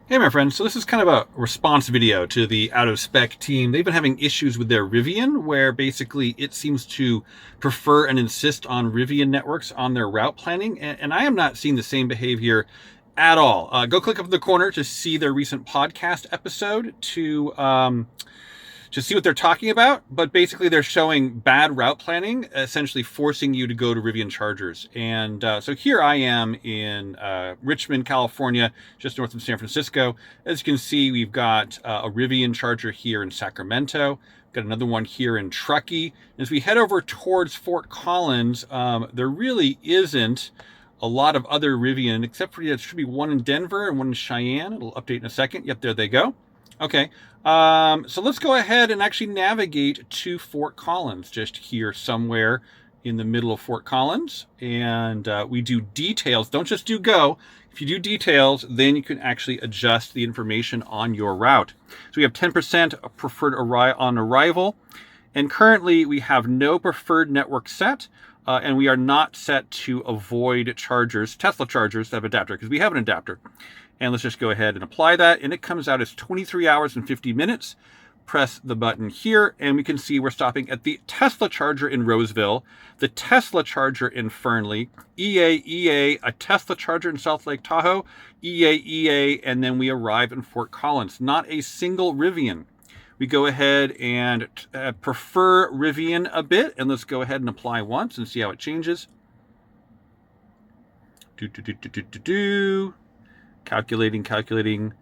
Hey, my friends. So this is kind of a response video to the Out of Spec team. They've been having issues with their Rivian, where basically it seems to prefer and insist on Rivian networks on their route planning. And I am not seeing the same behavior at all. Go click up in the corner to see their recent podcast episode to see what they're talking about, but basically they're showing bad route planning, essentially forcing you to go to Rivian chargers. And so here I am in Richmond, California, just north of San Francisco. As you can see, we've got a Rivian charger here in Sacramento. Got another one here in Truckee. As we head over towards Fort Collins, there really isn't a lot of other Rivian, except for there should be one in Denver and one in Cheyenne. It'll update in a second. Yep, there they go. Okay, so let's go ahead and actually navigate to Fort Collins, just here somewhere in the middle of Fort Collins. And we do details. Don't just do go. If you do details, then you can actually adjust the information on your route. So we have 10% preferred on arrival. And currently we have no preferred network set. And we are not set to avoid chargers, Tesla chargers that have adapter, because we have an adapter. And let's just go ahead and apply that. And it comes out as 23 hours and 50 minutes. Press the button here, and we can see we're stopping at the Tesla charger in Roseville, the Tesla charger in Fernley, EA, a Tesla charger in South Lake Tahoe, EA, and then we arrive in Fort Collins. Not a single Rivian. We go ahead and prefer Rivian a bit, and let's go ahead and apply once and see how it changes. Calculating.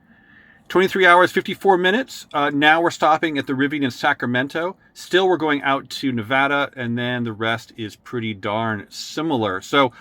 23 hours, 54 minutes. Now we're stopping at the Rivian in Sacramento. Still, we're going out to Nevada, and then the rest is pretty darn similar. So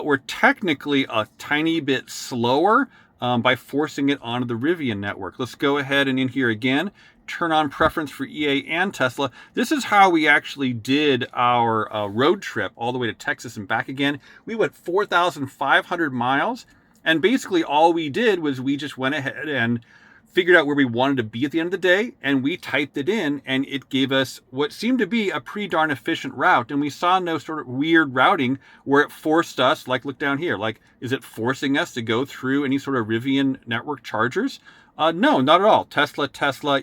we're technically a tiny bit slower by forcing it onto the Rivian network. Let's go ahead and in here again, turn on preference for EA and Tesla. This is how we actually did our road trip all the way to Texas and back again. We went 4,500 miles. And basically all we did was we just went ahead and figured out where we wanted to be at the end of the day, and we typed it in, and it gave us what seemed to be a pretty darn efficient route. And we saw no sort of weird routing where it forced us, like look down here, like is it forcing us to go through any sort of Rivian network chargers? No, not at all. Tesla,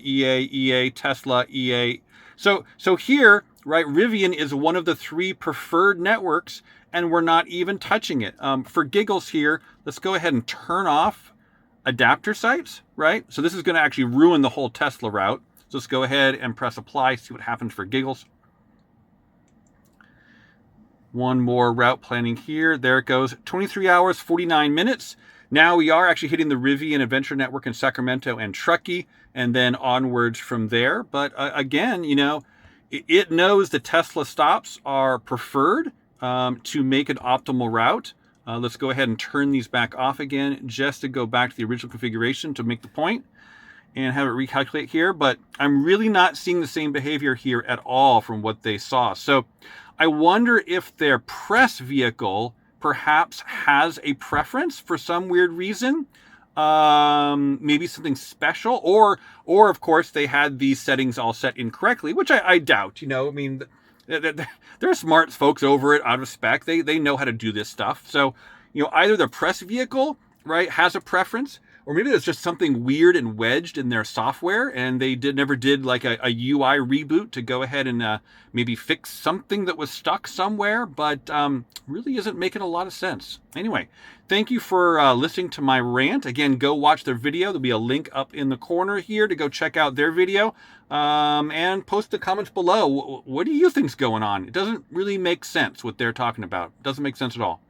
EA, Tesla, EA. So here, right, Rivian is one of the 3 preferred networks, and we're not even touching it. For giggles here, let's go ahead and turn off adapter sites, right? So this is going to actually ruin the whole Tesla route. So let's go ahead and press apply, see what happens for giggles. One more route planning here. There it goes. 23 hours, 49 minutes. Now we are actually hitting the Rivian Adventure Network in Sacramento and Truckee, and then onwards from there. But again, you know, it knows the Tesla stops are preferred to make an optimal route. Let's go ahead and turn these back off again, just to go back to the original configuration to make the point and have it recalculate here. But I'm really not seeing the same behavior here at all from what they saw. So I wonder if their press vehicle perhaps has a preference for some weird reason. Maybe something special, or of course they had these settings all set incorrectly, which I doubt. You know, I mean, they're smart folks over at Out of Spec. They know how to do this stuff. So, you know, either the press vehicle, right, has a preference, or maybe there's just something weird and wedged in their software, and they never did like a UI reboot to go ahead and maybe fix something that was stuck somewhere, but really isn't making a lot of sense. Anyway, thank you for listening to my rant. Again, go watch their video. There'll be a link up in the corner here to go check out their video, and post the comments below. What do you think's going on? It doesn't really make sense what they're talking about. It doesn't make sense at all.